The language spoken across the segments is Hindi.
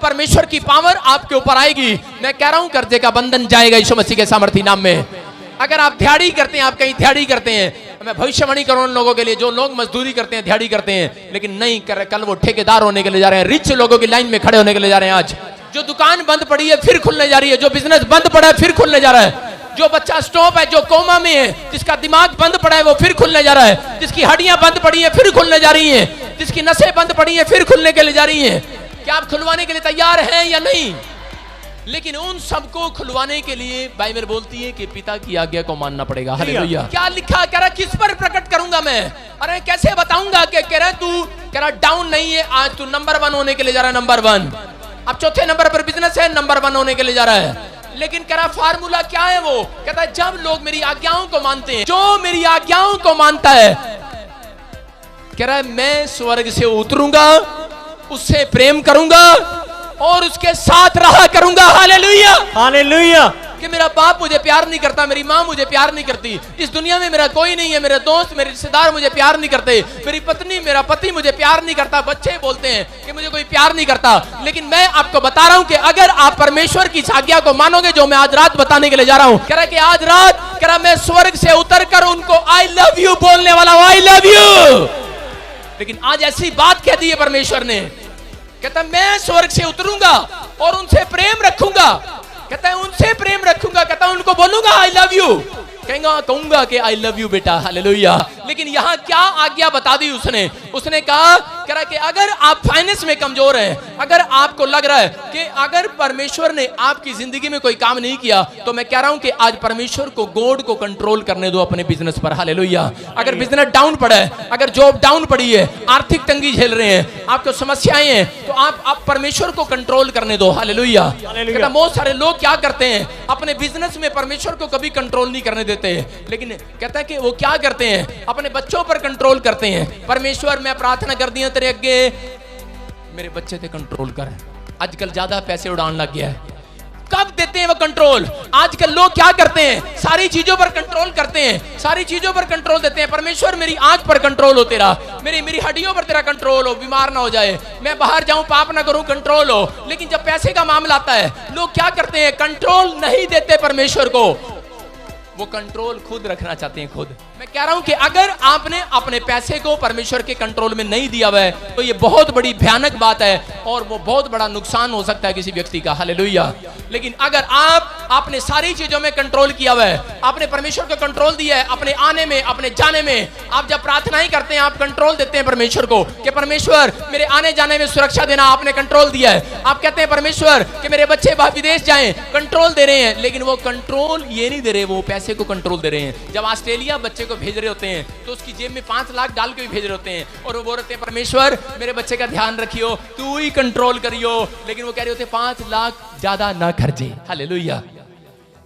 परमेश्वर की पावर आपके ऊपर आएगी, मैं कह रहा हूं कर्जे का बंधन जाएगा यीशु मसीह के सामर्थी नाम में। अगर आप दिहाड़ी करते हैं, आप कहीं दिहाड़ी करते हैं, मैं भविष्यवाणी करूं उन लोगों के लिए जो लोग मजदूरी करते हैं, दिहाड़ी करते हैं, लेकिन नहीं कर, कल वो ठेकेदार होने के लिए जा रहे हैं, रिच लोगों की लाइन में खड़े होने के लिए जा रहे हैं। आज जो दुकान बंद पड़ी है फिर खुलने जा रही है, जो बिजनेस बंद पड़ा है फिर खुलने जा रहा है, जो बच्चा स्टॉप है, जो कोमा में है, जिसका दिमाग बंद पड़ा है वो फिर खुलने जा रहा है, जिसकी हड्डियां बंद पड़ी हैं फिर खुलने जा रही हैं, जिसकी नसें बंद पड़ी हैं फिर खुलने के लिए जा रही हैं। क्या आप खुलवाने के लिए तैयार हैं या नहीं? लेकिन उन सबको खुलवाने के लिए बाइबल बोलती है कि पिता की आज्ञा को मानना पड़ेगा। हालेलुया। क्या लिखा, कह रहा किस पर प्रकट करूंगा मैं? अरे कैसे बताऊंगा कि कह रहा तू कह रहा डाउन नहीं है, आज तू नंबर 1 होने के लिए जा रहा है, नंबर 1। अब चौथे नंबर पर बिजनेस है, नंबर 1 होने के लिए जा रहा है। लेकिन कह रहा फार्मूला क्या है? वो कहता है जब लोग मेरी आज्ञाओं को मानते हैं, जो मेरी आज्ञाओं को मानता है, कह रहा है मैं स्वर्ग से उतरूंगा, उससे प्रेम करूंगा और उसके साथ रहा करूंगा। Hallelujah, hallelujah. कि मेरा बाप मुझे प्यार नहीं करता, मेरी माँ मुझे प्यार नहीं करती, इस दुनिया में मेरा कोई नहीं है, मेरे दोस्त मेरे रिश्तेदार मुझे प्यार नहीं करते, मेरी पत्नी मेरा पति मुझे प्यार नहीं करता, बच्चे बोलते हैं कि मुझे कोई प्यार नहीं करता। लेकिन मैं आपको बता रहा हूं कि अगर आप परमेश्वर की आज्ञा को मानोगे, जो मैं आज रात बताने के लिए जा रहा हूं, कह रहा कि आज रात कह रहा मैं स्वर्ग से उतर कर उनको आई लव यू बोलने वाला हूं, आई लव यू। लेकिन आज ऐसी बात कह दी है परमेश्वर ने, कहता मैं स्वर्ग से उतरूंगा और उनसे प्रेम रखूंगा, कहता है उनसे प्रेम रखूंगा, कहता है उनको बोलूंगा आई लव यू, कहूंगा कि आई लव यू बेटा। हालेलुया। लेकिन यहां क्या आज्ञा बता दी उसने? उसने कहा कि अगर आप फाइनेंस में कमजोर हैं, अगर आपको लग रहा है कि अगर परमेश्वर ने आपकी जिंदगी में कोई काम नहीं किया, तो मैं कह रहा हूं कि आज परमेश्वर को गॉड को कंट्रोल करने दो अपने बिजनेस पर। हालेलुया। अगर बिजनेस डाउन पड़ा है, अगर जॉब डाउन पड़ी है, आर्थिक तंगी झेल रहे हैं, आपको समस्याएं हैं, तो आप परमेश्वर को कंट्रोल करने दो। हालेलुया। बहुत सारे लोग क्या करते हैं, अपने बिजनेस में परमेश्वर को कभी कंट्रोल नहीं करने देते, लेकिन कहता है कि वो क्या करते हैं, अपने बच्चों पर कंट्रोल करते हैं। परमेश्वर मैं प्रार्थना कर दिया तेरे अगे, मेरे बच्चे ते कंट्रोल कर। आजकल ज्यादा पैसे उड़ान लग गया है। कब देते हैं वो कंट्रोल? आजकल लोग क्या करते हैं, सारी चीजों पर कंट्रोल करते हैं, सारी चीजों पर कंट्रोल देते हैं। परमेश्वर मेरी आंख पर कंट्रोल हो तेरा, मेरी हड्डियों पर तेरा कंट्रोल हो, बीमार ना हो जाए, मैं बाहर जाऊं पाप ना करूं, कंट्रोल हो। लेकिन जब पैसे का मामला आता है, लोग क्या करते हैं, कंट्रोल नहीं देते परमेश्वर को, वो कंट्रोल खुद रखना चाहते हैं खुद। मैं कह रहा हूं कि अगर आपने अपने पैसे को परमेश्वर के कंट्रोल में नहीं दिया हुआ है, तो ये बहुत बड़ी भयानक बात है और वो बहुत बड़ा नुकसान हो सकता है किसी व्यक्ति का। हालेलुया। लेकिन अगर आपने सारी चीजों में कंट्रोल किया हुआ है, आपने परमेश्वर को कंट्रोल दिया है, अपने आने में, अपने जाने में, आप जब प्रार्थनाएं करते हैं आप कंट्रोल देते हैं परमेश्वर को कि परमेश्वर मेरे आने जाने में सुरक्षा देना, आपने कंट्रोल दिया है। आप कहते हैं परमेश्वर कि मेरे बच्चे विदेश जाएं, कंट्रोल दे रहे हैं। लेकिन वो कंट्रोल ये नहीं दे रहे, वो पैसे को कंट्रोल दे रहे हैं। जब ऑस्ट्रेलिया बच्चे को भेज रहे होते हैं तो उसकी जेब में 5 लाख डाल के भी भेज रहे होते हैं और वो बोल रहे हैं परमेश्वर मेरे बच्चे का ध्यान रखियो, तू ही कंट्रोल करियो। लेकिन वो कह रहे होते 5 लाख ज्यादा ना खर्चे। हालेलुया।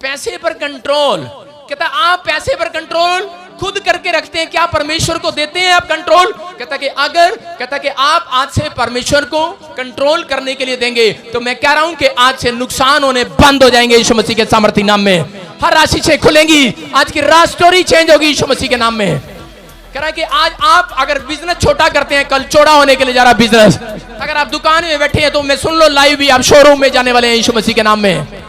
पैसे पर कंट्रोल, कहता आप पैसे पर कंट्रोल खुद करके रखते हैं, क्या परमेश्वर को देते हैं आप कंट्रोल? कहता कि आप आज से परमेश्वर को कंट्रोल करने के लिए देंगे, तो मैं कह रहा हूं कि आज से नुकसान होने बंद हो जाएंगे यीशु मसीह के सामर्थी नाम में। हर राशि से खुलेंगी, आज की रात स्टोरी चेंज होगी यीशु मसीह के नाम में। कह रहा है कि आज आप अगर बिजनेस छोटा करते हैं, कल चौड़ा होने के लिए जा रहा बिजनेस। अगर आप दुकान में बैठे हैं तो मैं सुन लो लाइव भी आप शोरूम में जाने वाले हैं यीशु मसीह के नाम में।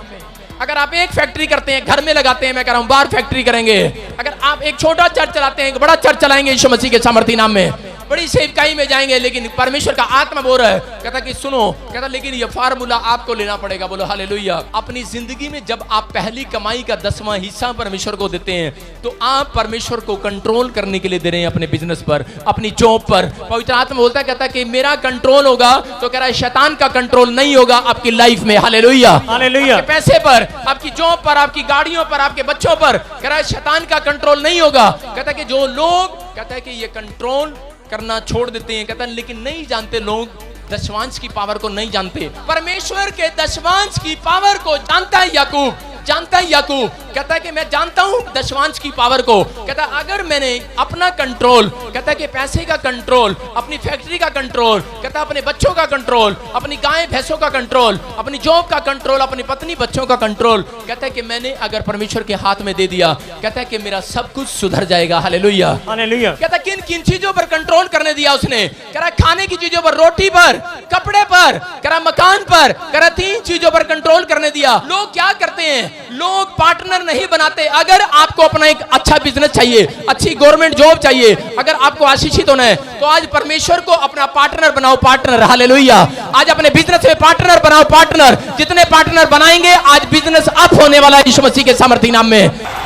अगर आप एक फैक्ट्री करते हैं, घर में लगाते हैं, मैं कह रहा हूं बाहर फैक्ट्री करेंगे। अगर आप एक छोटा चर्च चलाते हैं, एक बड़ा चर्च चलाएंगे यीशु मसीह के सामर्थी नाम में, बड़ी सेवकाई में जाएंगे। लेकिन परमेश्वर का आत्मा बोल रहा है, कहता कि सुनो, कहता लेकिन ये फार्मूला आपको लेना पड़ेगा। बोलो हालेलुया। अपनी जिंदगी में जब आप पहली कमाई का 10वां हिस्सा परमेश्वर को देते हैं, तो आप परमेश्वर को कंट्रोल करने के लिए दे रहे हैं अपने बिजनेस पर, अपनी जॉब पर। पवित्र आत्मा बोलता है, कहता कि मेरा कंट्रोल होगा, तो कह रहा है शैतान का कंट्रोल नहीं होगा आपकी लाइफ में। हालेलुया। हालेलुया। पैसे पर, आपकी जॉब पर, आपकी गाड़ियों पर, आपके बच्चों पर, कह रहा है शैतान का कंट्रोल नहीं होगा। कहता कि जो लोग, कहता है कि ये कंट्रोल करना छोड़ देते हैं, कहता है लेकिन नहीं जानते लोग, दशवांश की पावर को नहीं जानते। परमेश्वर के दशवांश की पावर को जानता है याकूब, जानता है याकूब, कहता है कि मैं जानता हूं दशमांश की पावर को। कहता है अगर मैंने अपना कंट्रोल, कहता है कि पैसे का कंट्रोल, अपनी फैक्ट्री का कंट्रोल, कहता है अपने बच्चों का कंट्रोल, अपनी गाय भैंसों का कंट्रोल, अपनी जॉब का कंट्रोल, अपनी पत्नी बच्चों का कंट्रोल, कहता है कि मैंने अगर परमेश्वर के हाथ में दे दिया, कहता है कि मेरा सब कुछ सुधर जाएगा। Hallelujah, hallelujah. कहता है किन किन चीजों पर कंट्रोल करने दिया उसने, कह रहा खाने की चीजों पर, रोटी पर, कपड़े पर, कह रहा मकान पर, कह रहा 3 चीजों पर कंट्रोल करने दिया। लोग क्या करते हैं, लोग पार्टनर नहीं बनाते। अगर आपको अपना एक अच्छा बिजनेस चाहिए, अच्छी गवर्नमेंट जॉब चाहिए, अगर आपको आशीषित होना है, तो आज परमेश्वर को अपना पार्टनर बनाओ, पार्टनर। हालेलुया। आज अपने बिजनेस में पार्टनर बनाओ, पार्टनर। जितने पार्टनर बनाएंगे आज बिजनेस अप होने वाला है यीशु मसीह के सामर्थ्य नाम में।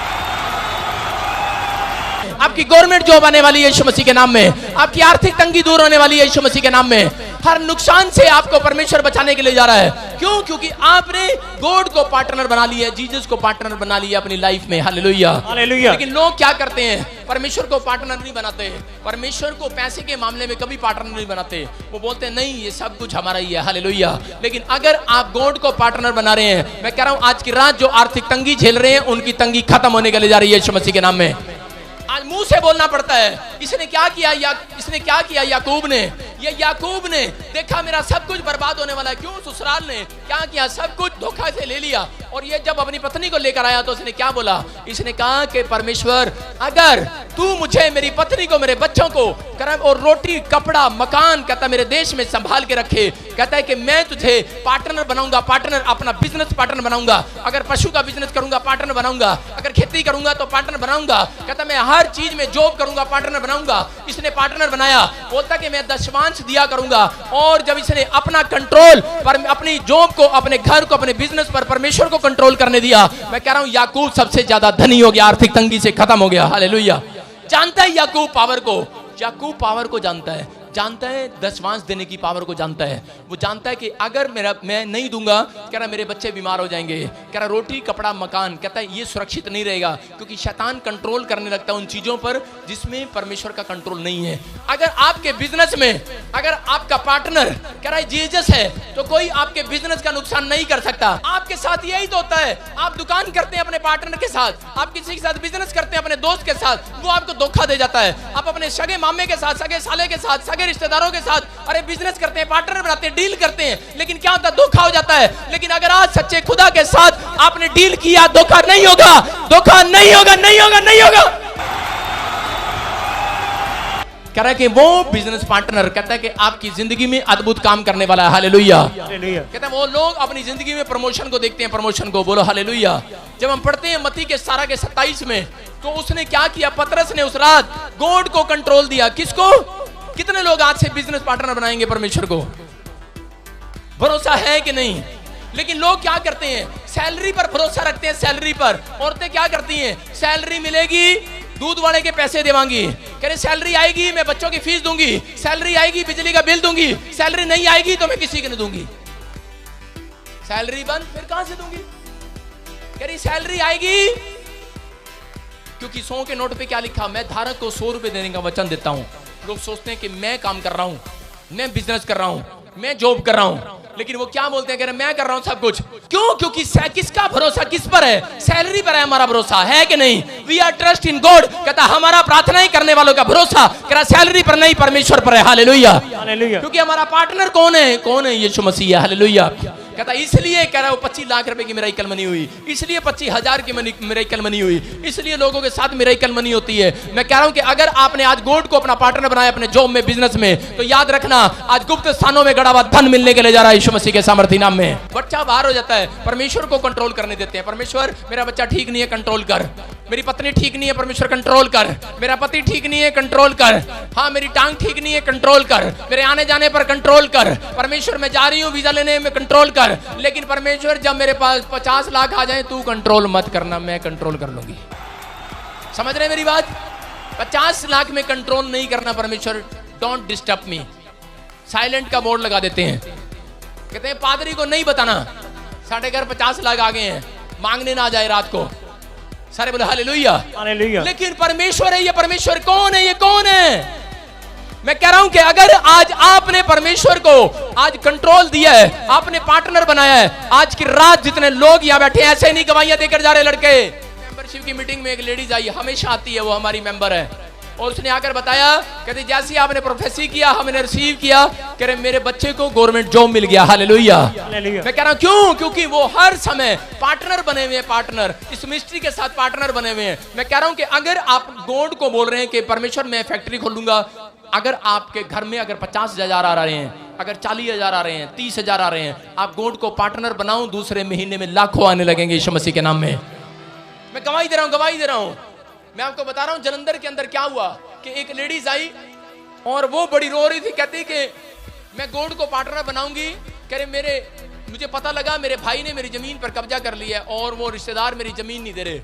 आपकी गवर्नमेंट जॉब आने वाली है यीशु मसीह के नाम में। आपकी आर्थिक तंगी दूर होने वाली है यीशु मसीह के नाम में। हर नुकसान से आपको परमेश्वर बचाने के लिए जा रहा है। क्यों? क्योंकि आपने गॉड को पार्टनर बना लिया, जीसस को पार्टनर बना लिया अपनी लाइफ में। Hallelujah, hallelujah. लेकिन लोग क्या करते हैं, परमेश्वर को पार्टनर नहीं बनाते, परमेश्वर को पैसे के मामले में कभी पार्टनर नहीं बनाते। वो बोलते हैं नहीं ये सब कुछ हमारा ही है। हालेलुया। लेकिन अगर आप गॉड को पार्टनर बना रहे हैं, मैं कह रहा हूं आज की रात जो आर्थिक तंगी झेल रहे हैं उनकी तंगी खत्म होने के लिए जा रही है यीशु मसीह के नाम में। आज मुंह से बोलना पड़ता है। इसने क्या किया, इसने क्या किया याकूब ने, ये याकूब ने देखा मेरा सब कुछ बर्बाद होने वाला है। क्यों? ससुराल ने क्या किया, सब कुछ धोखा से ले लिया। और ये जब अपनी पत्नी को लेकर आया तो उसने क्या बोला, इसने कहा कि परमेश्वर अगर तू मुझे, मेरी पत्नी को, मेरे बच्चों को और रोटी, कपड़ा, मकान, कहता मेरे देश में संभाल के रखे, कहता है कि मैं तुझे पार्टनर बनाऊंगा, पार्टनर, अपना बिजनेस पार्टनर बनाऊंगा। अगर पशु का बिजनेस करूंगा पार्टनर बनाऊंगा, अगर खेती करूंगा तो पार्टनर बनाऊंगा, कहता मैं हर चीज में जॉब करूंगा पार्टनर बनाऊंगा। इसने पार्टनर बनाया, बोलता कि मैं दशमांश दिया करूंगा। और जब इसने अपना कंट्रोल पर, अपनी जॉब को, अपने घर को, अपने बिजनेस पर परमेश्वर को कंट्रोल करने दिया, मैं कह रहा हूं याकूब सबसे ज्यादा धनी हो गया, आर्थिक तंगी से खत्म हो गया। हालेलुया। जानता है याकूब पावर को, याकूब पावर को जानता है, जानता है दशमांश देने की पावर को जानता है। वो जानता है कि अगर मैं नहीं दूंगा, कह रहा मेरे बच्चे बीमार हो जाएंगे, कह रहा रोटी, कपड़ा, मकान, कहता है ये सुरक्षित नहीं रहेगा। क्योंकि शैतान कंट्रोल करने लगता है उन चीजों पर जिसमें परमेश्वर का कंट्रोल नहीं है। अगर आपके बिजनेस में अगर आपका पार्टनर कह रहा है जीसस है, तो कोई आपके बिजनेस का नुकसान नहीं कर सकता। आपके साथ यही तो होता है, आप दुकान करते हैं अपने पार्टनर के साथ, आप किसी के साथ बिजनेस करते हैं अपने दोस्त के साथ, वो आपको धोखा दे जाता है। आप अपने सगे मामे के साथ, सगे साले के साथ, सगे रिश्तेदारों के साथ अरे बिजनेस करते हैं, पार्टनर बनाते हैं, डील करते हैं, लेकिन क्या होता है, धोखा हो जाता है। लेकिन अगर आज सच्चे खुदा के साथ आपने डील किया, धोखा नहीं होगा, धोखा नहीं होगा, नहीं होगा, नहीं होगा। कह रहा है कि वो बिजनेस पार्टनर कहता है कि आपकी जिंदगी में अद्भुत काम करने वाला है। हालेलुया। कहता है वो लोग अपनी जिंदगी में प्रमोशन को देखते हैं, प्रमोशन को। बोलो हालेलुया। जब हम पढ़ते हैं मत्ती के 17 के 27 में, तो उसने क्या किया, पतरस ने उस रात गॉड को कंट्रोल दिया। किसको? कितने लोग आज से बिजनेस पार्टनर बनाएंगे परमेश्वर को? भरोसा है कि नहीं? लेकिन लोग क्या करते हैं, सैलरी पर भरोसा रखते हैं। सैलरी पर औरतें क्या करती हैं, सैलरी मिलेगी दूध वाले के पैसे देवांगी, कह रहे सैलरी आएगी मैं बच्चों की फीस दूंगी, सैलरी आएगी बिजली का बिल दूंगी, सैलरी नहीं आएगी तो मैं किसी को नहीं दूंगी। सैलरी बंद, फिर कहां से दूंगी? कह रही सैलरी आएगी, क्योंकि 100 के नोट पे क्या लिखा, मैं धारक को 100 रुपए देने का वचन देता हूं। लोग सोचते हैं कि मैं काम कर रहा हूं, मैं बिजनेस कर रहा हूं, मैं जॉब कर रहा हूं, लेकिन वो क्या बोलते हैं, कह रहे मैं कर रहा हूं सब कुछ। क्यों? क्योंकि किसका भरोसा किस पर है? सैलरी पर है हमारा भरोसा, है कि नहीं? We are trust in God. कहता हमारा प्रार्थना ही करने वालों का भरोसा, कह रहा सैलरी पर नहीं, परमेश्वर पर है। Hallelujah, hallelujah. क्योंकि हमारा पार्टनर कौन है? कौन है? यीशु मसीह है। हालेलुया। कहता इसलिए कह रहा हूं 25 लाख रुपए की मिराकल मनी हुई, इसलिए 25,000 की मिराकल मनी हुई, इसलिए लोगों के साथ मिराकल मनी होती है। मैं कह रहा हूं कि अगर आपने आज गॉड को अपना पार्टनर बनाया अपने जॉब में, बिजनेस में, तो याद रखना आज गुप्त स्थानों में गड़ा हुआ धन मिलने के लिए जा रहा है यीशु मसीह के सामर्थ्य नाम में। बच्चा बाहर हो जाता है, परमेश्वर को कंट्रोल करने देते हैं। परमेश्वर मेरा बच्चा ठीक नहीं है, कंट्रोल कर। मेरी पत्नी ठीक नहीं है, परमेश्वर कंट्रोल कर। मेरा पति ठीक नहीं है, कंट्रोल कर। हाँ मेरी टांग ठीक नहीं है, कंट्रोल कर। मेरे आने जाने पर कंट्रोल कर। परमेश्वर मैं जा रही हूँ वीजा लेने में, कंट्रोल कर। लेकिन परमेश्वर जब मेरे पास 50 लाख आ जाए तू कंट्रोल मत करना, मैं कंट्रोल कर लूंगी। समझ रहे मेरी बात? 50 लाख में कंट्रोल नहीं करना परमेश्वर, डोंट डिस्टर्ब मी। साइलेंट का बोर्ड लगा देते हैं, कहते हैं पादरी को नहीं बताना साढ़े घर 50 लाख आ गए हैं, मांगने ना जाए रात को। सारे बोले हालेलुया, हालेलुया। लेकिन परमेश्वर है, ये परमेश्वर कौन है? ये कौन है? मैं कह रहा हूं कि अगर आज आपने परमेश्वर को आज कंट्रोल दिया है, आपने पार्टनर बनाया है, आज की रात जितने लोग यहां बैठे हैं ऐसे नहीं गवाहियां देकर जा रहे लड़के। मेंबरशिप की मीटिंग में एक लेडीज आई, हमेशा आती है, वो हमारी मेंबर है, और उसने आकर बताया, कहती जैसे आपने प्रोफेसी किया हमने रिसीव किया, कह रहे मेरे बच्चे को गवर्नमेंट जॉब मिल गया। हालेलुया। मैं कह रहा हूं क्यों? क्योंकि वो हर समय पार्टनर बने हुए हैं, पार्टनर इस मिनिस्ट्री के साथ पार्टनर बने हुए हैं। मैं कह रहा हूं कि अगर आप गॉड को बोल रहे हैं कि परमेश्वर मैं फैक्ट्री खोलूंगा, अगर आपके घर में अगर 50,000 आ रहे हैं, अगर 40,000 आ रहे हैं, 30,000 आ रहे हैं, आप गॉड को पार्टनर बनाओ, दूसरे महीने में लाखों आने लगेंगे यीशु मसीह के नाम में। मैं गवाही दे रहा हूं, गवाही दे रहा हूं। मैं आपको बता रहा हूं जलंधर के अंदर क्या हुआ कि एक लेडीज आई और वो बड़ी रो रही थी, कहती कि मैं गॉड को पार्टनर बनाऊंगी। कह रहे मुझे पता लगा मेरे भाई ने मेरी जमीन पर कब्जा कर लिया है और वो रिश्तेदार मेरी जमीन नहीं दे रहे।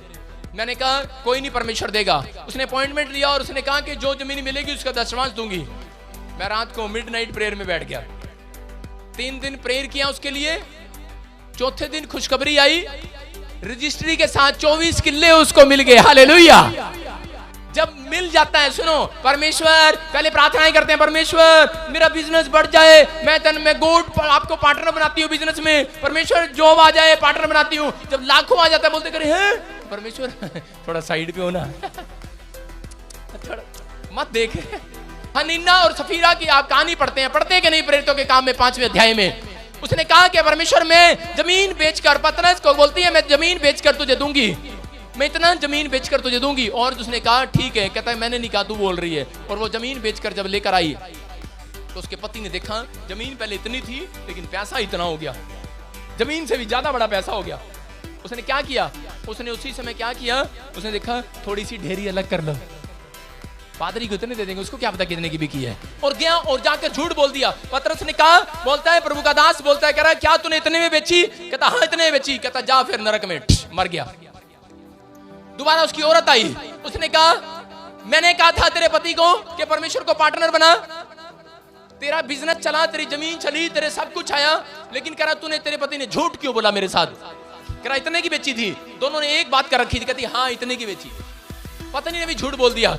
मैंने कहा कोई नहीं, परमेश्वर देगा। उसने अपॉइंटमेंट लिया और उसने कहा कि जो जमीन मिलेगी उसका दशमांश दूंगी। मैं रात को मिडनाइट प्रेयर में बैठ गया, 3 दिन प्रेयर किया उसके लिए। चौथे दिन खुशखबरी आई, रजिस्ट्री के साथ 24 किल्ले उसको मिल गए। हालेलुया। जब मिल जाता है, सुनो, परमेश्वर पहले प्रार्थनाएं करते हैं, परमेश्वर मेरा बिजनेस बढ़ जाए, मैं गॉड आपको पार्टनर बनाती हूँ बिजनेस में, परमेश्वर जॉब आ जाए पार्टनर बनाती हूँ। जब लाखों आ जाता है बोलते करे हैं परमेश्वर थोड़ा साइड पे हो ना, थोड़ा मत देख। हनीना और सफीरा की आप कहानी पढ़ते हैं, पढ़ते कि नहीं प्रेरितों के काम में 5वें अध्याय में? उसने कहा कि परमेश्वर मैं जमीन बेचकर, पतरस को बोलती है मैं जमीन बेचकर तुझे दूंगी, मैं इतना जमीन बेचकर तुझे दूंगी। और उसने कहा ठीक है, कहता है मैंने नहीं कहा, तू बोल रही है। और वो जमीन बेचकर जब लेकर आई तो उसके पति ने देखा जमीन पहले इतनी थी लेकिन पैसा इतना हो गया, जमीन से भी ज्यादा बड़ा पैसा हो गया। उसने क्या किया? उसने उसी समय क्या किया? उसने देखा थोड़ी सी ढेरी अलग कर लो, पादरी को इतने दे देंगे, उसको क्या पता कितने की बिकी है। और गया और जाकर झूठ बोल दिया। पतरस ने कहा, बोलता है प्रभु का दास बोलता है, कह रहा है क्या तूने इतने में बेची? कहता हाँ इतने में बेची। कहता जा फिर नरक में, मर गया। दोबारा उसकी औरत आई, उसने कहा मैंने कहा था तेरे पति को कि परमेश्वर को पार्टनर बना, तेरा बिजनेस चला, तेरी जमीन चली, तेरे सब कुछ आया, लेकिन कह रहा तूने, तेरे पति ने झूठ क्यों बोला मेरे साथ? कह रहा इतने की बेची थी। दोनों ने एक बात कर रखी थी, कहती हाँ इतने की बेची। पत्नी ने भी झूठ बोल दिया।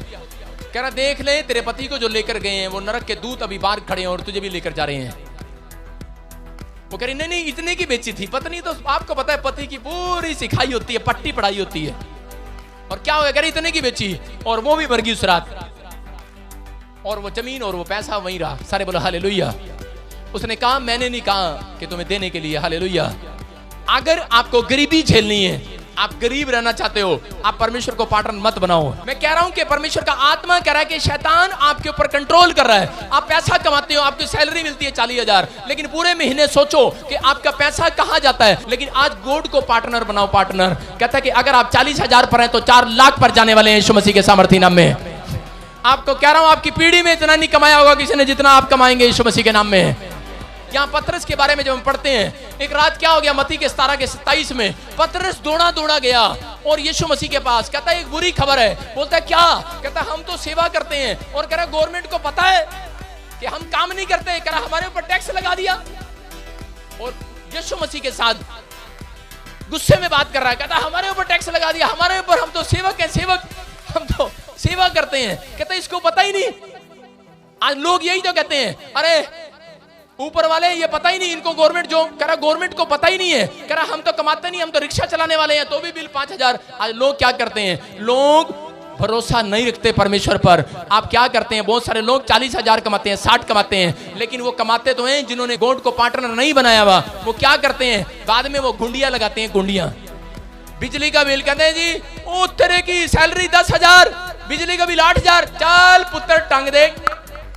कह रहा देख ले तेरे पति को जो लेकर गए हैं वो नरक के दूत अभी बाहर खड़े हैं और तुझे भी लेकर जा रहे हैं। वो कह रही नहीं नहीं इतने की बेची थी। पत्नी तो आपको पता है पति की पूरी सिखाई होती है, पट्टी पढ़ाई होती है। और क्या हो गया? कह रही इतने की बेची और वो भी मर गई उस रात, और वो जमीन और वो पैसा वहीं रहा। सारे बोलो हालेलुया। उसने कहा मैंने नहीं कहा कि तुम्हें देने के लिए। हालेलुया। अगर आपको गरीबी झेलनी है, आप गरीब रहना चाहते हो, आप परमेश्वर को पार्टनर मत बनाओ। मैं कह रहा हूं कि परमेश्वर का आत्मा कह रहा है कि शैतान आपके ऊपर कंट्रोल कर रहा है। आप पैसा कमाते हो, आपकी सैलरी मिलती है 40,000, लेकिन पूरे महीने सोचो कि आपका पैसा कहां जाता है। लेकिन आज गॉड को पार्टनर बनाओ। पार्टनर कहता है कि अगर आप 40,000 पर हैं तो 4 लाख पर जाने वाले हैं यीशु मसीह के सामर्थ्य नाम में। आपको कह रहा हूं आपकी पीढ़ी में इतना नहीं कमाया होगा किसी ने जितना आप कमाएंगे यीशु मसीह के नाम में। यहाँ पतरस के बारे में जब हम पढ़ते हैं, एक रात क्या हो गया, मत्ती के 17 के 27 में पतरस दौड़ा दौड़ा गया और यीशु मसीह के पास। कहता है एक बुरी खबर है। बोलता है क्या? कहता हम तो सेवा करते हैं और कह रहा गवर्नमेंट को पता है कि हम काम नहीं करते, कह रहा हमारे ऊपर टैक्स लगा दिया। और यीशु मसीह के साथ गुस्से में बात कर रहा है, कहता हमारे ऊपर टैक्स लगा दिया, हमारे ऊपर, हम तो सेवक हैं, सेवक, हम तो सेवा करते हैं। कहता इसको पता ही नहीं। आज लोग यही तो कहते हैं, अरे ऊपर वाले ये पता ही नहीं इनको, गवर्नमेंट जो कह रहा गवर्नमेंट को पता ही नहीं है, कह रहा हम तो कमाते नहीं, हम तो रिक्शा चलाने वाले हैं तो भी बिल 5,000। आज लोग क्या करते हैं? लोग भरोसा नहीं रखते परमेश्वर पर। आप क्या करते हैं? बहुत सारे लोग 40,000 कमाते हैं, 60 कमाते हैं, लेकिन वो कमाते तो हैं जिन्होंने गॉड को पार्टनर नहीं बनाया हुआ। वो क्या करते हैं? बाद में वो गुंडियां लगाते हैं, गुंडियां। बिजली का बिल कहते हैं जी ओ तेरे की सैलरी 10,000, बिजली का बिल 8,000, चल पुत्र टांग दे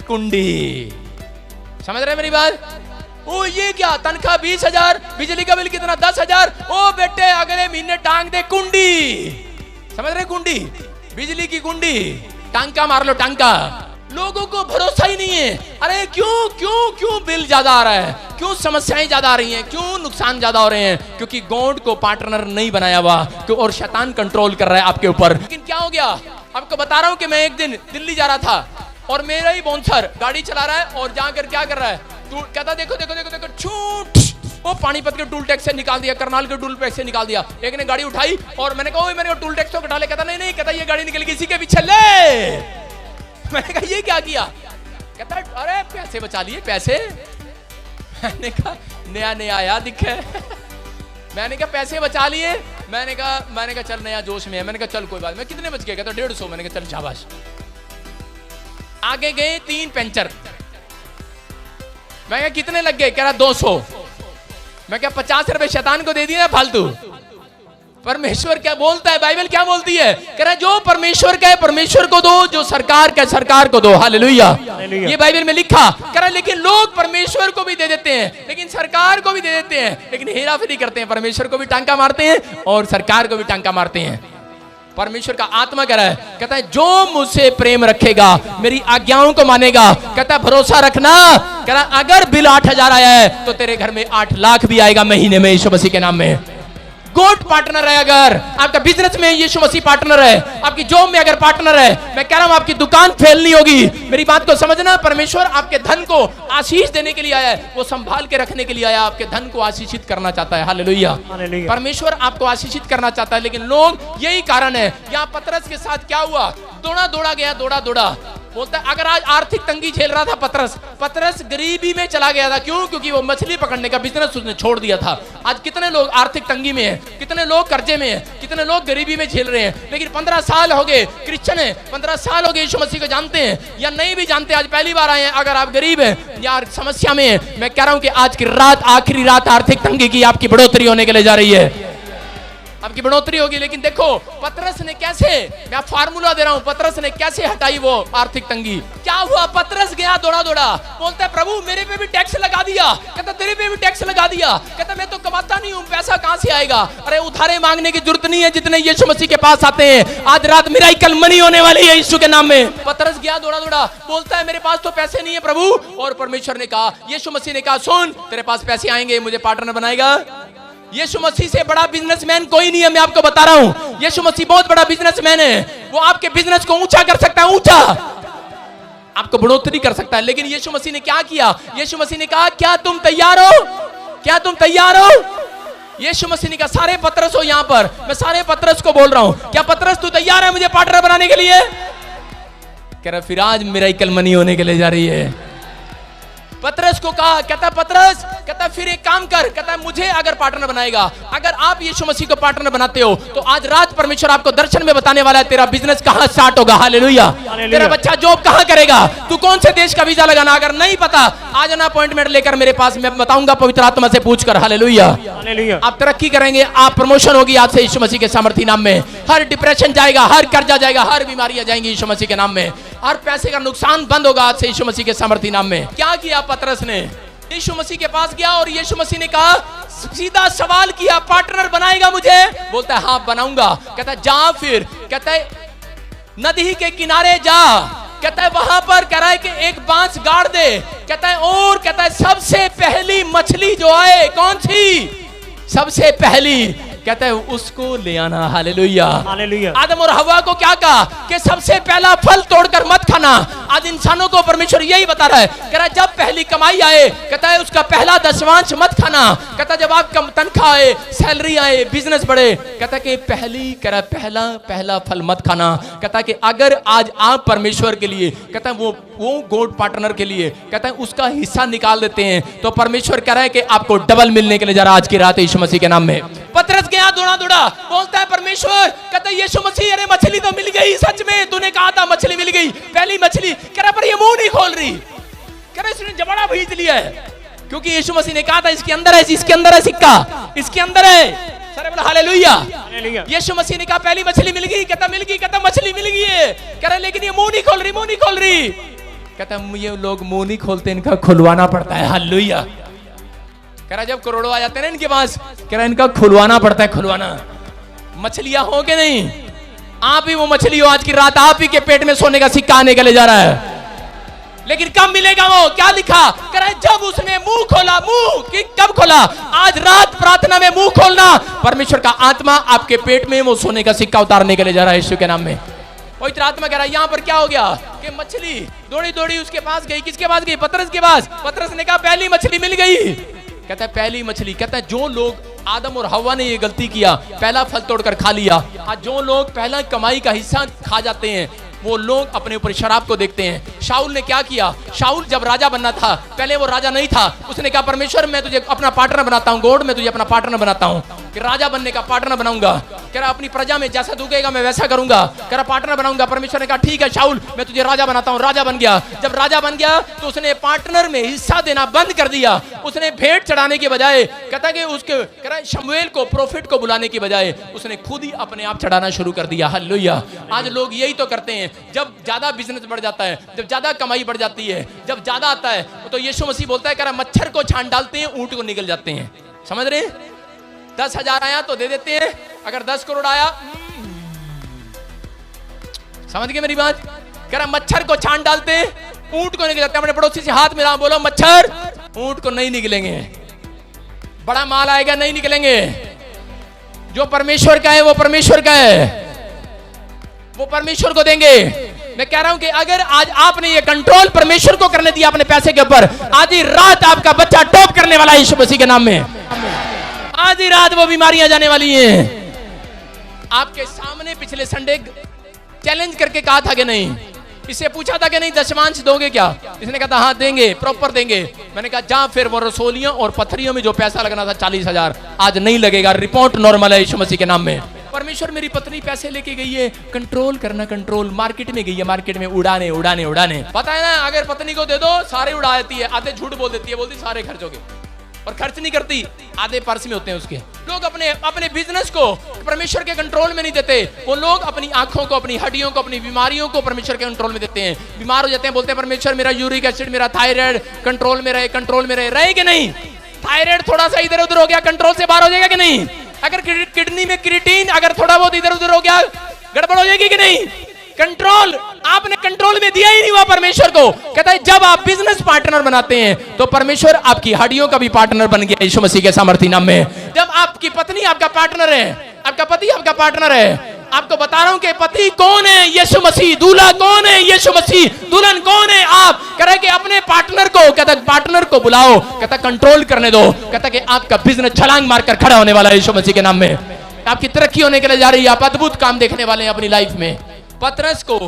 कुंडी। समझ रहे मेरी बात? ओ ये क्या तनख्वाह 20,000, बिजली का बिल कितना 10,000, ओ बेटे अगले महीने टांग दे कुंडी। समझ रहे? कुंडी, बिजली की कुंडी, टांका मार लो, टांका। लोगों को भरोसा ही नहीं है। अरे क्यों क्यों क्यों बिल ज्यादा आ रहा है, क्यों समस्याएं ज्यादा आ रही हैं, क्यों नुकसान ज्यादा हो रहे हैं? क्योंकि गॉड को पार्टनर नहीं बनाया हुआ और शैतान कंट्रोल कर रहा है आपके ऊपर। लेकिन क्या हो गया? आपको बता रहा हूं कि मैं एक दिन दिल्ली जा रहा था और मेरा ही बाउंसर गाड़ी चला रहा है और जाकर क्या कर रहा है, कहता देखो देखो देखो देखो छूट, वो पानीपत के टूल टैक्स से निकाल दिया, करनाल के टूल टैक्स से निकाल दिया। एक ने गाड़ी उठाई और मैंने कहा मैंने टूल टैक्स तो कटा ले। कहता नहीं नहीं, कहता ये गाड़ी निकल गई, इसी के पीछे ले। मैंने कहा ये क्या किया? कहता है अरे पैसे बचा लिए पैसे। मैंने कहा नया नया आया दिखे। मैंने कहा पैसे बचा लिए। मैंने कहा चल नया जोश में है। मैंने कहा चल कोई बात। मैं कितने बच गए? कहता 150। मैंने कहा चल शाबाश। आगे गए 3 पंचर। मैं कहा कितने लग गए? कह रहा 200। मैं क्या 50 रुपए शैतान को दे दिया फालतू? परमेश्वर क्या बोलता है? बाइबल क्या बोलती है? कह रहा जो परमेश्वर का है परमेश्वर को दो, जो सरकार का है सरकार को दो। हालेलुया। ये बाइबल में लिखा। कह रहा लेकिन लोग परमेश्वर को भी दे देते हैं, लेकिन सरकार को भी दे देते हैं, लेकिन हेराफेरी करते हैं। परमेश्वर को भी टांका मारते हैं और सरकार को भी टांका मारते हैं। परमेश्वर का आत्मा कह रहा है, कहता है जो मुझसे प्रेम रखेगा, मेरी आज्ञाओं को मानेगा, कहता है भरोसा रखना, कह रहा अगर बिल 8,000 आया है तो तेरे घर में 8 लाख भी आएगा महीने में, यीशु मसीह के नाम में। गोड पार्टनर है, अगर आपका बिजनेस में यीशु मसीह पार्टनर है, आपकी जॉब में अगर पार्टनर है, मैं कह रहा हूं आपकी दुकान फेल नहीं होगी। मेरी बात को समझना। परमेश्वर आपके धन को आशीष देने के लिए आया है, वो संभाल के रखने के लिए आया, आपके धन को आशीषित करना चाहता है। हालेलुया। परमेश्वर आपको आशीषित करना चाहता है, लेकिन लोग, यही कारण है। यहाँ पतरस के साथ क्या हुआ? दौड़ा दौड़ा गया, दौड़ा दौड़ा। बोलता है अगर आज आर्थिक तंगी झेल रहा था पतरस गरीबी में चला गया था। क्यों? क्योंकि वो मछली पकड़ने का बिजनेस उसने छोड़ दिया था। आज कितने लोग आर्थिक तंगी में हैं, कितने लोग कर्जे में हैं, कितने लोग गरीबी में झेल रहे हैं, लेकिन 15 साल हो गए क्रिश्चियन है, 15 साल हो गए यीशु मसीह को जानते हैं या नहीं भी जानते, आज पहली बार आए हैं। अगर आप गरीब हैं या समस्या में हैं, मैं कह रहा हूं कि आज की रात आखिरी रात आर्थिक तंगी की आपकी बढ़ोतरी होने के लिए जा रही है, आपकी बढ़ोतरी होगी। लेकिन देखो पतरस ने कैसे, मैं फार्मूला दे रहा हूं, पतरस ने कैसे हटाई वो आर्थिक तंगी। क्या हुआ? पतरस गया दौड़ा दौड़ा, बोलता है प्रभु मेरे पे भी टैक्स लगा दिया। कहता तेरे पे भी टैक्स लगा दिया। कहता मैं तो कमाता नहीं हूं, पैसा कहां से आएगा? अरे उधारे मांगने की जरूरत नहीं है, जितने यीशु मसीह के पास आते हैं। आज रात मिराकल मनी होने वाली है यीशु के नाम में। पतरस गया दौड़ा दौड़ा, बोलता है मेरे पास तो पैसे नहीं है प्रभु। और परमेश्वर ने कहा, यीशु मसीह ने कहा सुन तेरे पास पैसे आएंगे, मुझे पार्टनर बनाएगा। यीशु मसीह से बड़ा बिजनेसमैन कोई नहीं है, मैं आपको बता रहा हूं। यीशु मसीह बहुत बड़ा बिजनेसमैन है, वो आपके बिजनेस को ऊंचा कर सकता है, ऊंचा आपको बढ़ोतरी कर सकता है। लेकिन यीशु मसीह ने क्या किया? यीशु मसीह ने कहा क्या तुम तैयार हो? क्या तुम तैयार हो? यीशु मसीह ने कहा सारे पतरस हो यहाँ पर, मैं सारे पतरस को बोल रहा हूं, क्या पतरस तू तैयार है मुझे पार्टनर बनाने के लिए? कह रहा फिर आज मिराकल मनी होने के लिए जा रही है। पतरस को कहा, कहता पतरस, कहता फिर एक काम कर, कहता मुझे अगर पार्टनर बनाएगा, अगर आप यीशु मसीह को पार्टनर बनाते हो तो आज रात परमेश्वर आपको दर्शन में बताने वाला है तेरा बिजनेस कहां स्टार्ट होगा। हालेलुया। तेरा बच्चा जॉब कहां करेगा, तू कौन से देश का वीजा लगाना, अगर नहीं पता आज ना अपॉइंटमेंट लेकर मेरे पास, मैं बताऊंगा पवित्र आत्मा से पूछकर। हालेलुया। आप तरक्की करेंगे, आप प्रमोशन होगी आज से यीशु मसीह के सामर्थी नाम में। हर डिप्रेशन जाएगा, हर कर्जा जाएगा, हर बीमारियां जाएंगी यीशु मसीह के नाम में। हर पैसे का नुकसान बंद होगा आज से यीशु मसीह के सामर्थी नाम में। क्या किया पतरस ने? यीशु मसीह के पास गया और यीशु मसीह ने कहा, सीधा सवाल किया, पार्टनर बनाएगा मुझे? बोलता है हाँ बनाऊंगा। कहता है जा फिर, कहता है नदी के किनारे जा, कहता है वहां पर कह रहा है कि एक बांस गाड़ दे, कहता है और कहता है सबसे पहली मछली जो आए, कौन सी? सबसे पहली, कहता है उसको ले आना। हालेलुया। आदम और हवा को क्या कहा कि सबसे पहला फल तोड़कर मत खाना। आज इंसानों को परमेश्वर यही बता रहा है, कह रहा है जब पहली कमाई आए, कहता है उसका पहला दशमांश मत खाना। कहता है जब आप कम तनख्वाह आए, सैलरी आए, बिजनेस बढ़े, कहता है कि पहली, कह रहा है पहला फल मत खाना। कहता है कि अगर आज आप परमेश्वर के लिए, कहता है वो गोड पार्टनर के लिए, कहता है उसका हिस्सा निकाल देते हैं, तो परमेश्वर कह रहा है कि आपको डबल मिलने के लिए जा रहा है आज की रात यीशु मसीह के नाम में। पतरस गया दौड़ा दौड़ा, बोलता है परमेश्वर, कहता है यीशु मसीह अरे मछली तो मिल गई, सच में तूने कहा था मछली मिल गई, पहली मछली। कह रहा पर ये मुंह नहीं खोल रही, कह रहा इसने जबड़ा भीज लिया है, क्योंकि यीशु मसीह ने कहा था इसके अंदर है, इसके अंदर है सिक्का, इसके अंदर है। सारे बोला हालेलुया। यीशु मसीह ने कहा पहली मछली मिल गई, कहता मिल गई, कहता मछली मिल गई है, कह रहा लेकिन ये मुंह नहीं खोल रही, मुंह नहीं खोल रही। कहता ये लोग मुंह नहीं खोलते, इनका खुलवाना पड़ता है। हालेलुया। कह रहा जब करोड़ों आ जाते हैं ना इनके पास, कह रहा इनका खुलवाना पड़ता है, खुलवाना। मछलियां हो के नहीं, आप ही वो मछली हो, आज की रात आप ही के पेट में सोने का सिक्का आने के लिए जा रहा है। लेकिन कब मिलेगा वो? क्या लिखा? कह रहा है जब उसने मुंह खोला। मुंह कि कब खोला? आज रात प्रार्थना में मुंह खोलना, परमेश्वर का आत्मा आपके पेट में वो सोने का सिक्का उतारने के लिए जा रहा है यीशु के नाम में। पवित्र आत्मा कह रहा है यहाँ पर क्या हो गया कि मछली दौड़ी दौड़ी उसके पास गई। किसके पास गई? पतरस के पास। पतरस ने कहा पहली मछली मिल गई। कहता है पहली मछली, कहता है जो लोग, आदम और हवा ने ये गलती किया, पहला फल तोड़कर खा लिया। आज जो लोग पहला कमाई का हिस्सा खा जाते हैं, वो लोग अपने ऊपर शराब को देखते हैं। शाऊल ने क्या किया? शाऊल जब राजा बनना था, पहले वो राजा नहीं था, उसने कहा परमेश्वर मैं तुझे अपना पार्टनर बनाता हूँ, गॉड मैं तुझे अपना पार्टनर बनाता हूँ, कि राजा बनने का पार्टनर बनाऊंगा। कह रहा अपनी प्रजा में जैसा तू कहेगा मैं वैसा करूंगा। कह रहा पार्टनर बनाऊंगा। परमेश्वर ने कहा ठीक है शाऊल मैं तुझे राजा बनाता हूं। राजा बन गया। जब राजा बन गया तो उसने पार्टनर में हिस्सा देना बंद कर दिया। उसने भेंट चढ़ाने के बजाय, कहता कि उसके कह रहा शमूएल को, प्रोफेट को बुलाने की बजाय उसने खुद ही अपने आप चढ़ाना शुरू कर दिया। हालेलुया। आज लोग यही तो करते हैं। जब ज्यादा बिजनेस बढ़ जाता है, जब ज्यादा कमाई बढ़ जाती है, जब ज्यादा आता है, तो यीशु मसीह बोलता है कह रहा मच्छर को छान डालते हैं, ऊंट को निकल जाते हैं। समझ रहे हैं? 10,000 आया तो दे देते हैं, अगर 10 करोड़ आया, समझ गए मेरी बात? कह रहा मच्छर को छान डालते हैं, ऊंट को निकल जाते हैं। अपने पड़ोसी से हाथ मिला, बोलो मच्छर ऊंट को नहीं निकलेंगे। बड़ा माल आएगा नहीं निकलेंगे। जो परमेश्वर का है वो परमेश्वर का है, वो परमेश्वर को देंगे। मैं कह रहा हूं कि अगर आज आपने ये कंट्रोल परमेश्वर को करने दिया अपने पैसे के ऊपर, आज ही रात आपका बच्चा टॉप करने वाला है यीशु मसीह के नाम में। आज ही रात वो बीमारियां जाने वाली हैं। आपके सामने पिछले संडे चैलेंज करके कहा था कि नहीं, इससे पूछा था कि नहीं दशमांश दोगे क्या? इसने कहा था हाँ देंगे, प्रॉपर देंगे। मैंने कहा जा फिर वो रसोलियों और पत्थरियों में जो पैसा लगना था 40,000 आज नहीं लगेगा। रिपोर्ट नॉर्मल है यीशु मसीह के नाम में। परमेश्वर मेरी पत्नी पैसे लेके गई है, कंट्रोल करना, कंट्रोल। मार्केट में गई है, मार्केट में उड़ाने उड़ाने उड़ाने। पता है ना अगर पत्नी को दे दो सारे उड़ा देती है, आधे झूठ बोल देती है, बोलती सारे खर्च हो गए, और खर्च नहीं करती, आधे पर्स में होते हैं उसके। लोग अपने अपने बिजनेस को परमेश्वर के कंट्रोल में नहीं देते। वो लोग अपनी आंखों को, अपनी हड्डियों को, अपनी बीमारियों को परमेश्वर के कंट्रोल में देते हैं। बीमार हो जाते हैं, बोलते हैं परमेश्वर मेरा यूरिक एसिड, मेरा थायराइड कंट्रोल में रहे, कंट्रोल में रहे। रहे कि नहीं? थायराइड थोड़ा सा इधर उधर हो गया, कंट्रोल से बाहर हो जाएगा कि नहीं? अगर किडनी में क्रिएटिन अगर थोड़ा बहुत इधर उधर हो गया, गड़बड़ हो जाएगी कि नहीं? कंट्रोल आपने कंट्रोल में दिया ही नहीं हुआ परमेश्वर को। कहता है जब आप बिजनेस पार्टनर बनाते हैं तो परमेश्वर आपकी हड्डियों का भी पार्टनर बन गया यीशु मसीह के सामर्थ्य नाम में। जब आपकी पत्नी आपका पार्टनर है, आपका पति आपका पार्टनर है, आपको बता रहा हूं कि पति कौन है? यीशु मसीह। दूल्हा कौन है? यीशु मसीह। दुल्हन कौन है? आप। कह रहे कि अपने पार्टनर को, कहता पार्टनर को बुलाओ, कहता कंट्रोल करने दो, कहता कि आपका बिजनेस छलांग मारकर खड़ा होने वाला है यीशु मसीह के नाम में। आपकी तरक्की होने के लिए जा रही है, आप अद्भुत काम देखने वाले हैं अपनी लाइफ में। पतरस को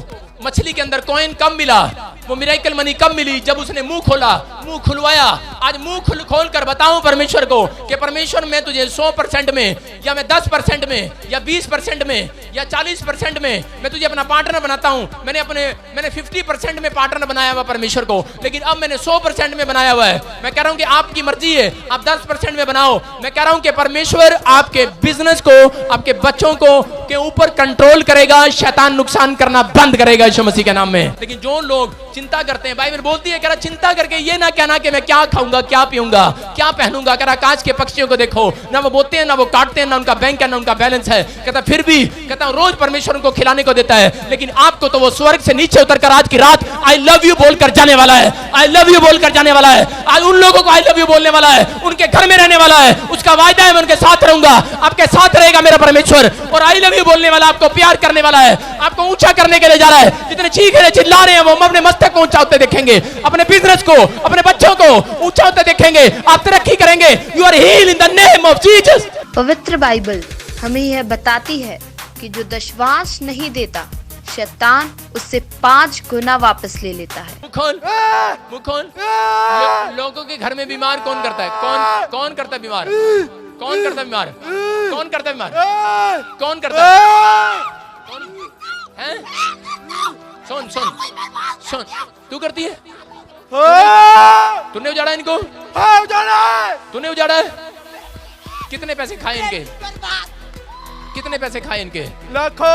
मछली के अंदर कॉइन कब मिला? वो मिरेकल मनी कब मिली? जब उसने मुंह खोला, मुंह खुलवाया। आज मुंह खोल कर बताऊं परमेश्वर को कि परमेश्वर मैं तुझे 100% में, या मैं 10% में, या 20% में, या 40% में मैं तुझे अपना पार्टनर बनाता हूं। मैंने 50% में पार्टनर बनाया हुआ परमेश्वर को, लेकिन अब मैंने 100% में बनाया हुआ है। मैं कह रहा हूं कि आपकी मर्जी है, आप 10% में बनाओ। मैं कह रहा हूं कि परमेश्वर आपके बिजनेस को, आपके बच्चों को के ऊपर कंट्रोल करेगा, शैतान नुकसान करना बंद करेगा यीशु मसीह के नाम में। लेकिन जो लोग चिंता करते हैं, बाइबल बोलती है, कह रहा चिंता करके ये ना कहना कि मैं क्या खाऊंगा, क्या पीऊंगा, क्या पहनूंगा। कह रहा आकाश के पक्षियों को देखो, ना वो बोते हैं, ना वो काटते हैं, ना उनका बैंक है, ना उनका बैलेंस है। कहता फिर भी कहता रोज परमेश्वर उनको खिलाने को देता है, लेकिन आपको तो वो स्वर्ग से नीचे उतरकर आज की रात आई लव यू बोलकर जाने वाला है। आई लव यू बोलकर जाने वाला है। आज उन लोगों को आई लव यू बोलने वाला है, उनके घर में रहने वाला है। उसका वायदा है मैं उनके साथ रहूंगा, आपके साथ रहेगा मेरा परमेश्वर। और आई लव यू बोलने वाला, आपको प्यार करने वाला है, आपको ऊंचा करने के लिए जा रहा है। जितने चीख रहे चिल्ला रहे हैं वो अपने मस्तक को ऊंचा होते देखेंगे, अपने बिजनेस को, अपने बच्चों को ऊंचा होते देखेंगे। आप तरक्की करेंगे। You are healed in the name of Jesus. पवित्र बाइबल हमें यह बताती है कि जो दशवांश नहीं देता, शैतान उससे 5 गुना वापस ले लेता है। मुखोन लोगों के घर में बीमार कौन करता है? कौन करता है बीमार? कौन करता है बीमार? कौन करता है बीमार? कौन करता है? सुन तू करती है? तूने उजाड़ा इनको? तूने उजाड़ा है? कितने पैसे खाए इनके? कितने पैसे खाए इनके? लाखों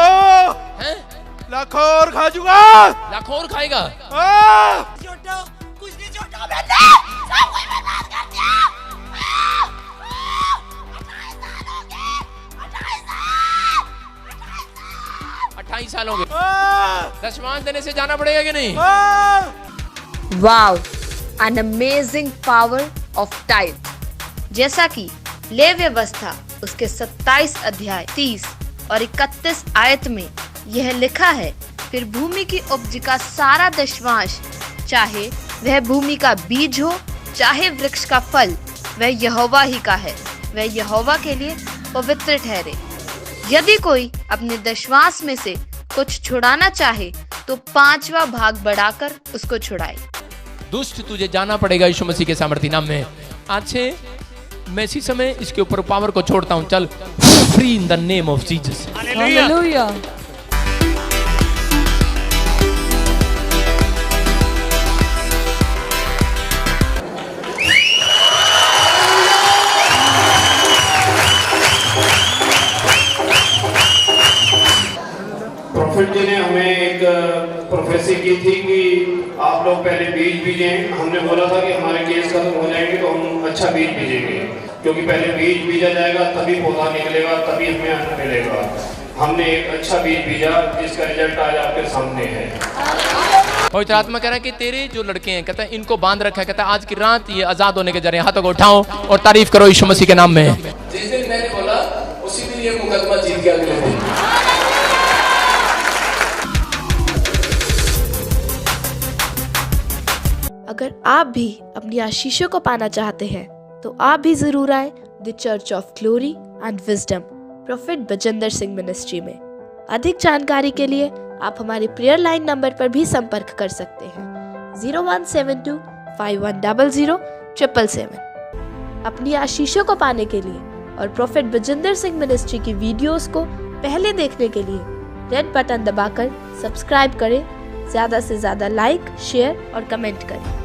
हैं? लाखों और खा चुका। लाखों और खाएगा? कुछ नहीं छोटा मैंने सब कुछ बर्बाद कर दिया। 28 साल हो गए। दशमांश देने से जाना पड़ेगा कि नहीं? Wow, an amazing power of tithe. जैसा कि ले व्यवस्था उसके 27 अध्याय 30 और 31 आयत में यह लिखा है, फिर भूमि की उपज का सारा दशमांश, चाहे वह भूमि का बीज हो, चाहे वृक्ष का फल, वह यहोवा ही का है, वह यहोवा के लिए पवित्र ठहरे। यदि कोई अपने दशमांश में से कुछ छुड़ाना चाहे तो 5वां भाग बढ़ाकर उसको छुड़ाए। दुष्ट तुझे जाना पड़ेगा यीशु मसीह के सामर्थी नाम में। आज से मैं इसी समय इसके ऊपर पावर को छोड़ता हूं। चल, free in the name of Jesus. Hallelujah. Prophet ji ने हमें एक प्रोफेसी की थी कि आप लोग पहले बीज बीजें। हमने बोला था कि हमारे केस खत्म हो जाएंगे तो हम अच्छा बीज बीजेंगे, क्योंकि पहले बीज बीजा जाएगा तभी पौधा निकलेगा, तभी हमें अन्न मिलेगा। हमने एक अच्छा बीज बीजा जिसका रिजल्ट आज आपके सामने है। पवित्र आत्मा कह रहा है कि तेरे जो लड़के हैं, कहता है इनको बांध रखा है, कहता है आज की रात ये आजाद होने के जरिए हाथों को उठाओ और तारीफ करो यीशु मसीह के नाम में। जिस दिन मैंने बोला उसी दिन ये मुकदमा जीत गया अगले दिन। अगर आप भी अपनी आशीषों को पाना चाहते हैं तो आप भी जरूर आए the church of glory and wisdom prophet Bajinder Singh ministry में। अधिक जानकारी के लिए आप हमारे प्रेयर लाइन नंबर पर भी संपर्क कर सकते हैं 0172 5100 777। अपनी आशीषों को पाने के लिए और प्रोफेट बजिंदर सिंह मिनिस्ट्री की वीडियोस को पहले देखने के लिए रेड बटन दबाकर सब्सक्राइब करें, ज्यादा से ज्यादा लाइक, शेयर और कमेंट करें।